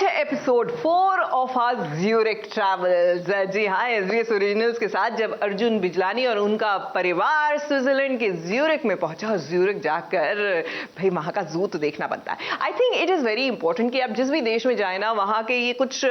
है episode 4 of our Zurich travels. जी हाँ, एसबीएस ओरिजिनल्स के साथ जब अर्जुन बिजलानी और उनका परिवार स्विट्जरलैंड के ज्यूरिक में पहुंचा और ज्यूरिक जाकर भाई वहाँ का जू तो देखना बनता है। I think it is very important कि आप जिस भी देश में जाए ना, वहाँ के ये कुछ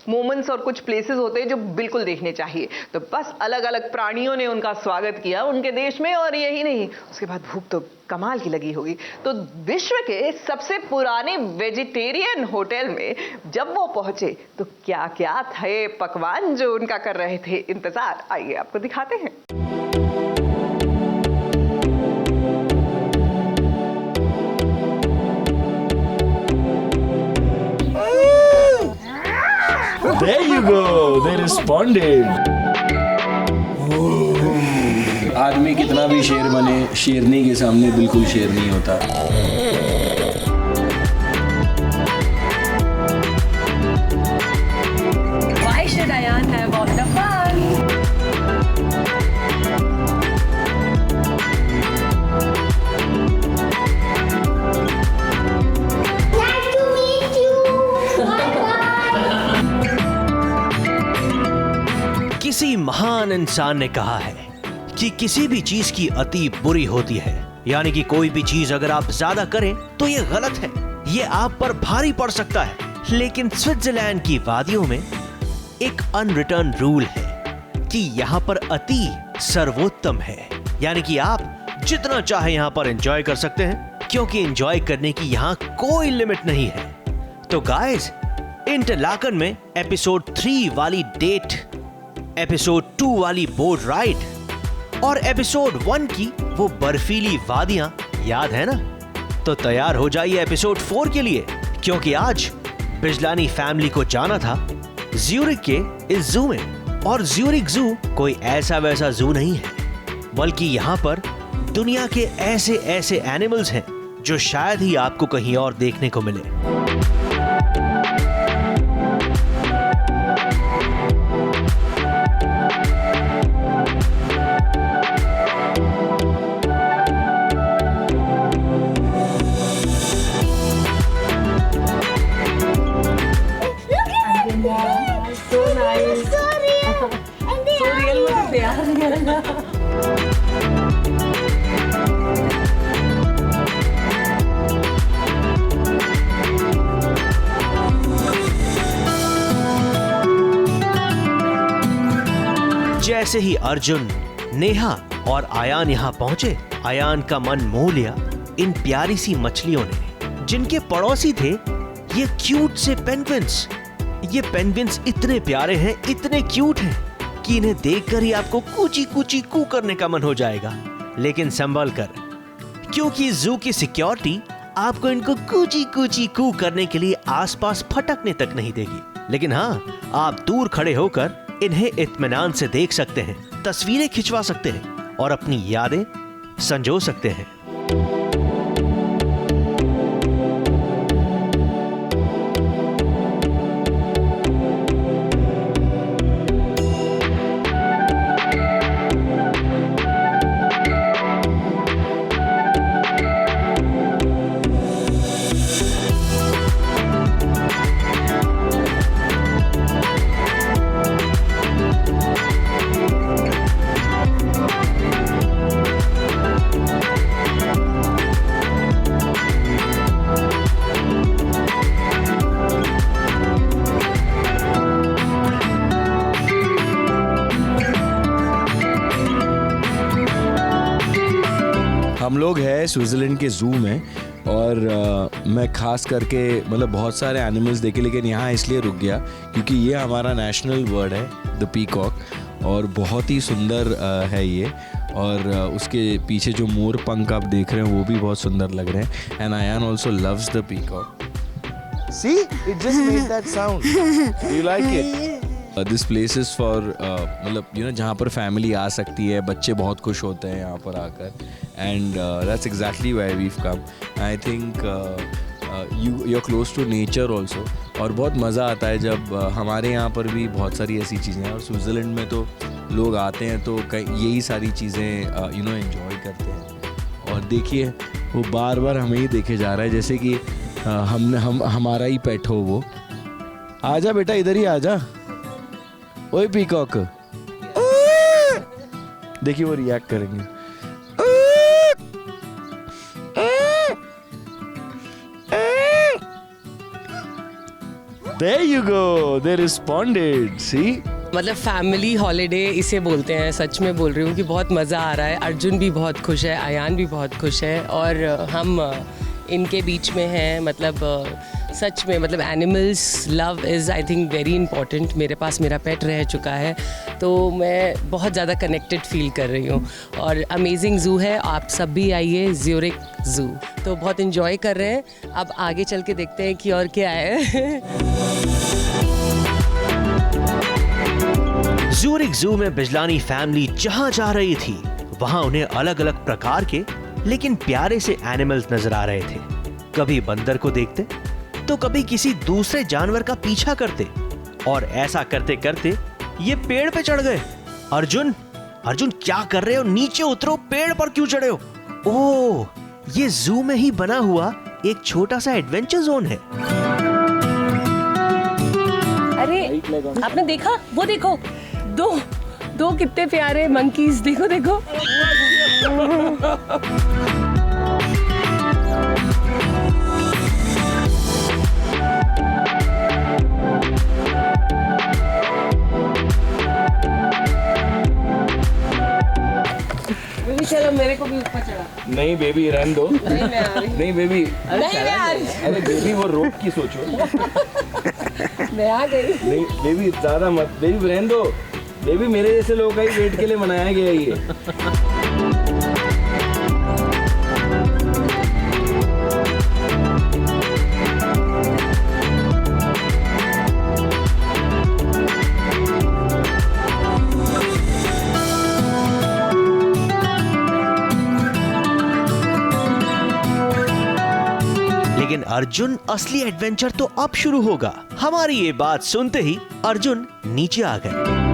मोमेंट्स और कुछ प्लेसेस होते हैं जो बिल्कुल देखने चाहिए। तो बस अलग अलग प्राणियों ने उनका स्वागत किया उनके देश में, और यही नहीं, उसके बाद भूख तो कमाल की लगी होगी। तो विश्व के सबसे पुराने वेजिटेरियन होटल में जब वो पहुंचे तो क्या क्या थे पकवान जो उनका कर रहे थे इंतजार, आइए आपको दिखाते हैं। There you go, they responded. आदमी कितना भी शेर बने, शेरनी के सामने बिल्कुल शेर नहीं होता। Why should Ayan have all the fun? Nice to meet you. किसी महान इंसान ने कहा है कि किसी भी चीज की अति बुरी होती है, यानी कि कोई भी चीज अगर आप ज्यादा करें तो ये गलत है, ये आप पर भारी पड़ सकता है। लेकिन स्विट्जरलैंड की वादियों में एक अनरिटर्न रूल है कि यहाँ पर अति सर्वोत्तम है, यानी कि आप जितना चाहे यहाँ पर एंजॉय कर सकते हैं, क्योंकि एंजॉय करने की यहाँ कोई लिमिट नहीं है। तो गाइस, इंटरलाकन में एपिसोड 3 वाली डेट, एपिसोड 2 वाली बोट राइड और एपिसोड 1 की वो बर्फीली वादियां याद है ना? तो तैयार हो जाइए एपिसोड 4 के लिए, क्योंकि आज बिजलानी फैमिली को जाना था ज्यूरिक के इस जू में। और ज्यूरिक जू कोई ऐसा वैसा जू नहीं है, बल्कि यहाँ पर दुनिया के ऐसे ऐसे एनिमल्स हैं जो शायद ही आपको कहीं और देखने को मिले। So nice. So real. And they So are real here. they are. जैसे ही अर्जुन, नेहा और आयान यहाँ पहुंचे, आयान का मन मोह लिया इन प्यारी सी मछलियों ने, जिनके पड़ोसी थे ये क्यूट से पेंगुइन्स। ये पेंगुइन्स इतने प्यारे हैं, इतने क्यूट हैं कि इन्हें देखकर ही आपको कूची कूची कू करने का मन हो जाएगा। लेकिन संभल कर, क्योंकि जू की सिक्योरिटी आपको इनको कूची कूची कू करने के लिए आसपास फटकने तक नहीं देगी। लेकिन हाँ, आप दूर खड़े होकर इन्हें इत्मीनान से देख सकते हैं, तस्वीरें खिंचवा सकते हैं और अपनी यादें संजो सकते हैं। हम लोग हैं स्विट्जरलैंड के जू में, और मैं खास करके मतलब बहुत सारे एनिमल्स देखे, लेकिन यहाँ इसलिए रुक गया क्योंकि ये हमारा नेशनल बर्ड है, द पीकॉक, और बहुत ही सुंदर है ये। और उसके पीछे जो मोर पंख आप देख रहे हैं वो भी बहुत सुंदर लग रहे हैं। And Ayaan also loves the peacock. See, it just made that sound. Do you like it? This place is for मतलब जहाँ पर फैमिली आ सकती है, बच्चे बहुत खुश होते हैं यहाँ पर आकर, and that's exactly why we have come. I think you are close to nature also, और बहुत मज़ा आता है जब हमारे यहाँ पर भी बहुत सारी ऐसी चीज़ें हैं, और स्विट्ज़रलैंड में तो लोग आते हैं तो यही सारी चीज़ें एंजॉय करते हैं। और देखिए वो बार बार हमें ही देखे जा रहा है, जैसे कि हमारा ही पेट हो वो। आजा बेटा, इधर ही आजा। ओए पीकॉक, देखिए वो रिएक्ट करेंगे। There you go, they responded. See? मतलब फैमिली हॉलीडे इसे बोलते हैं। सच में बोल रही हूँ कि बहुत मज़ा आ रहा है। अर्जुन भी बहुत खुश है, अयान भी बहुत खुश है और हम इनके बीच में हैं। मतलब सच में मतलब animals love is I think very important. मेरे पास मेरा पेट रह चुका है तो मैं बहुत ज़्यादा कनेक्टेड फील कर रही हूँ। और अमेजिंग ज़ू है, आप सब भी आइए ज़्यूरिक ज़ू। तो बहुत इन्जॉय कर रहे हैं। अब आगे चल के देखते हैं कि और क्या है। ज़्यूरिक ज़ू में बिजलानी फैमिली जहां जा रही थी वहां उन्हें अलग अलग प्रकार के लेकिन प्यारे से एनिमल्स नजर आ रहे थे। कभी बंदर को देखते तो कभी किसी दूसरे जानवर का पीछा करते और ऐसा करते करते ये पेड़ पे चढ़ गए। अर्जुन, अर्जुन क्या कर रहे हो? नीचे उतरो, पेड़ पर क्यों चढ़े हो? ओह, ये ज़ू में ही बना हुआ एक छोटा सा एडवेंचर जोन है। अरे आपने देखा? वो देखो, दो कितने प्यारे मंकीज। देखो देखो। चलो मेरे को भी ऊपर चढ़ा। नहीं बेबी, रहने दो। नहीं मैं आ रही। नहीं बेबी, नहीं मैं आ रही। अरे बेबी वो रोप की सोचो। मैं आ गई। नहीं बेबी ज्यादा मत, बेबी रहने दो। बेबी मेरे जैसे लोगों का ही वेट के लिए बनाया गया है ये। लेकिन अर्जुन असली एडवेंचर तो अब शुरू होगा। हमारी ये बात सुनते ही अर्जुन नीचे आ गए।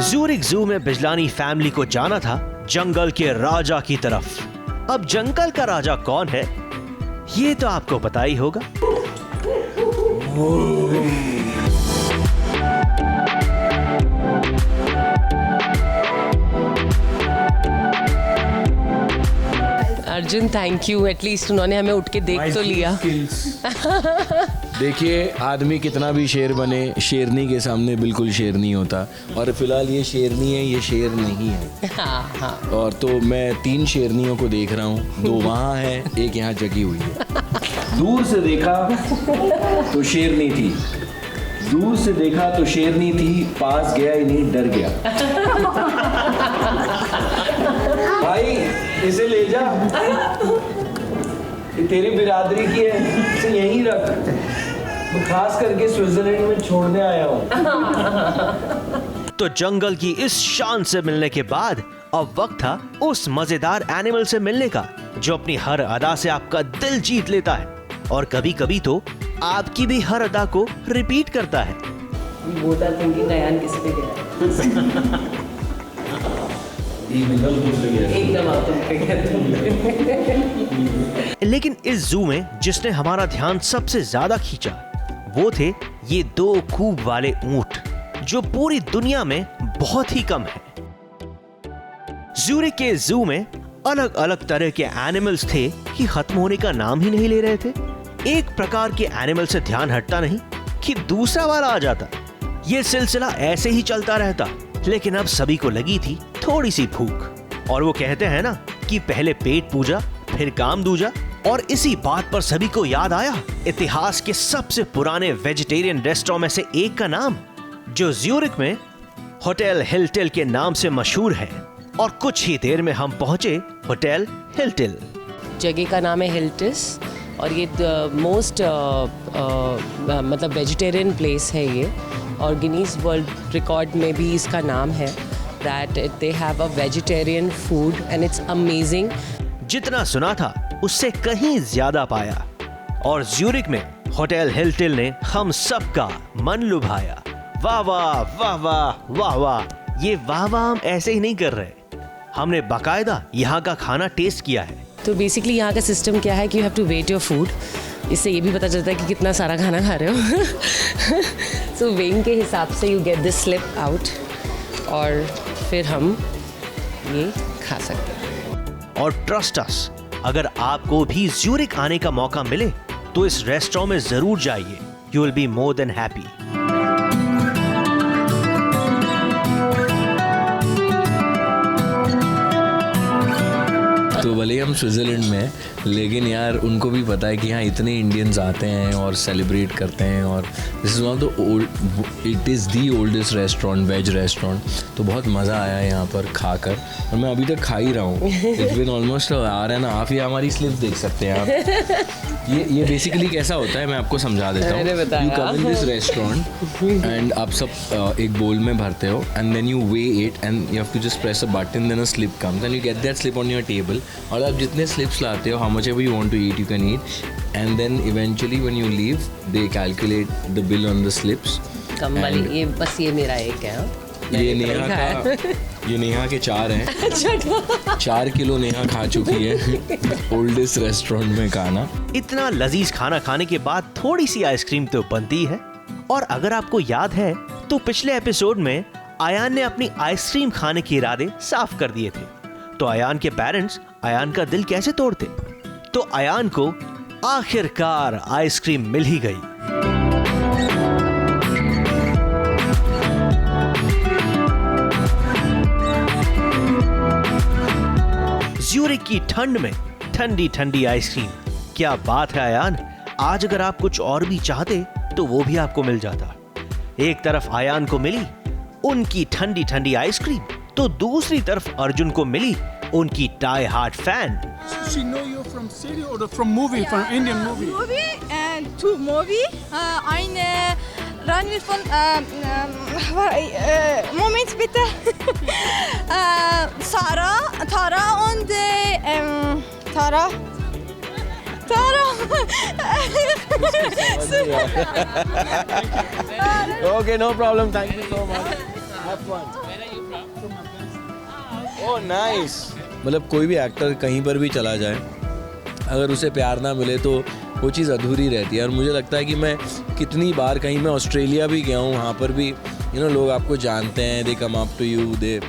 ज़्यूरिक ज़ू में बिजलानी फैमिली को जाना था जंगल के राजा की तरफ। अब जंगल का राजा कौन है ये तो आपको पता ही होगा। अर्जुन थैंक यू, एटलीस्ट उन्होंने हमें उठ के देख तो लिया। देखिए आदमी कितना भी शेर बने, शेरनी के सामने बिल्कुल शेर नहीं होता। और फिलहाल ये शेरनी है, ये शेर नहीं है। हाँ हाँ। और तो मैं 3 शेरनियों को देख रहा हूँ, 2 वहाँ है, एक यहाँ जगी हुई है। दूर से देखा तो शेरनी थी, दूर से देखा तो शेरनी थी, पास गया ही नहीं, डर गया। भाई इसे ले जा, ये तेरी बिरादरी की है, इसे यहीं रख। मैं खास करके स्विट्जरलैंड में छोड़ने आया हूँ। तो जंगल की इस शान से मिलने के बाद अब वक्त था उस मजेदार एनिमल से मिलने का जो अपनी हर अदा से आपका दिल जीत लेता है और कभी कभी तो आपकी भी हर अदा को रिपीट करता है। बोथ आर थिंकिंग अयान किस पे गया। एकदम आप तुम पे गया। लेकिन इस जू में जिसने हमारा ध्यान सबसे ज्यादा खींचा वो थे ये 2 खूब वाले ऊंट जो पूरी दुनिया में बहुत ही कम है। ज़्यूरिक के जू में अलग अलग तरह के एनिमल्स थे कि खत्म होने का नाम ही नहीं ले रहे थे। एक प्रकार के एनिमल से ध्यान हटता नहीं कि दूसरा वाला आ जाता। ये सिलसिला ऐसे ही चलता रहता, लेकिन अब सभी को लगी थी थोड़ी सी भूख। और वो कहते हैं ना कि पहले पेट पूजा फिर काम दूजा। और इसी बात पर सभी को याद आया इतिहास के सबसे पुराने वेजिटेरियन रेस्टोरेंट में से एक का नाम, जो ज्यूरिक में होटल हिलटिल के नाम से मशहूर है। और कुछ ही देर में हम पहुंचे होटल हिलटिल। जगह का नाम है हिल्टिस और ये मोस्ट मतलब वेजिटेरियन प्लेस है ये। और गिनीज वर्ल्ड रिकॉर्ड में भी इसका नाम है that they have a vegetarian food and it's amazing. जितना सुना था उससे कहीं ज्यादा पाया। और ज्यूरिक में होटल हिलटिल ने हम सबका मन लुभाया। वाह वाह वाह वाह वाह वाह। ये वाह वाह हम ऐसे ही नहीं कर रहे, हमने बाकायदा यहाँ का खाना टेस्ट किया है। तो बेसिकली यहाँ का सिस्टम क्या है कि you have to weigh your food. इससे ये भी पता चलता है कि कितना सारा खाना खा रहे हो। सो वेइंग के हिसाब से you get this slip out और फिर हम ये खा सकते हैं। और ट्रस्ट अस, अगर आपको भी ज्यूरिक आने का मौका मिले तो इस रेस्टोरेंट में जरूर जाइए। You will be more than happy. तो भले ही हम स्विट्ज़रलैंड में हैं, लेकिन यार उनको भी पता है कि यहाँ इतने इंडियंस आते हैं और सेलिब्रेट करते हैं। और this is one of the it is the oldest restaurant, veg restaurant. तो बहुत मज़ा आया यहाँ पर खाकर और मैं अभी तक खा ही रहा हूँ। इट्स बिन ऑलमोस्ट आ रहा है ना आप, ये हमारी स्लिप देख सकते हैं आप। ये बेसिकली कैसा होता है मैं आपको समझा देता हूँ। You come in this restaurant and आप सब एक बोल में भरते हो and then you weigh it and you have to just press a button, then a slip comes and you get that slip on your table. और आप जितने slips लाते हो, how much ever you want to eat you can eat and then eventually when you leave they calculate the bill on the slips. कम वाली ये बस ये मेरा एक है। ये नेहा के 4 हैं। 4 किलो नेहा खा चुकी है ओल्डेस्ट रेस्टोरेंट में खाना। इतना लजीज खाना खाने के बाद थोड़ी सी आइसक्रीम तो बनती है। और अगर आपको याद है तो पिछले एपिसोड में आयान ने अपनी आइसक्रीम खाने के इरादे साफ कर दिए थे। तो आयान के पेरेंट्स आयान का दिल कैसे तोड़ते। तो आयान को आखिरकार आइसक्रीम मिल ही गई। ज्यूरिक की ठंड में ठंडी ठंडी आइसक्रीम, क्या बात है आयान। आज अगर आप कुछ और भी चाहते तो वो भी आपको मिल जाता। एक तरफ आयान को मिली उनकी ठंडी ठंडी आइसक्रीम, तो दूसरी तरफ अर्जुन को मिली उनकी tie heart fan. She know you from series or from movie, from Indian movie? Movie and to movie. Eine Ranvi von Moment bitte. Tara und Tara. Okay, no problem. Thank you so much. Have fun. Where are you from? From Afghanistan. Oh, nice. मतलब कोई भी actor कहीं पर भी चला जाए, अगर उसे प्यार ना मिले तो वो चीज़ अधूरी रहती है। और मुझे लगता है कि मैं कितनी बार कहीं मैं ऑस्ट्रेलिया भी गया हूँ, वहाँ पर भी लोग आपको जानते हैं, they come up to you, they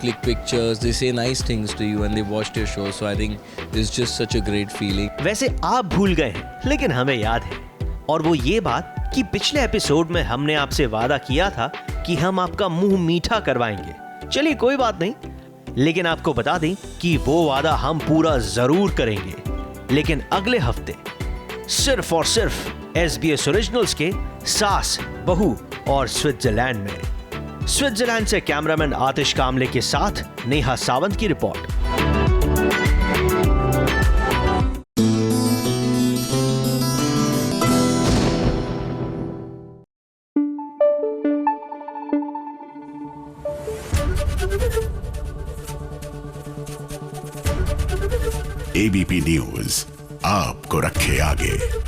click pictures, they say nice things to you and they watched your show. So I think it's just such a great feeling. वैसे आप भूल गए हैं लेकिन हमें याद है, और वो ये बात कि पिछले एपिसोड में हमने आपसे वादा किया था कि हम आपका मुंह मीठा करवाएंगे। चलिए कोई बात नहीं, लेकिन आपको बता दें कि वो वादा हम पूरा जरूर करेंगे, लेकिन अगले हफ्ते सिर्फ और सिर्फ SBS ओरिजिनल्स के सास, बहू और स्विट्जरलैंड में। स्विट्जरलैंड से कैमरामैन आतिश कामले के साथ नेहा सावंत की रिपोर्ट। ABP न्यूज आपको रखे आगे।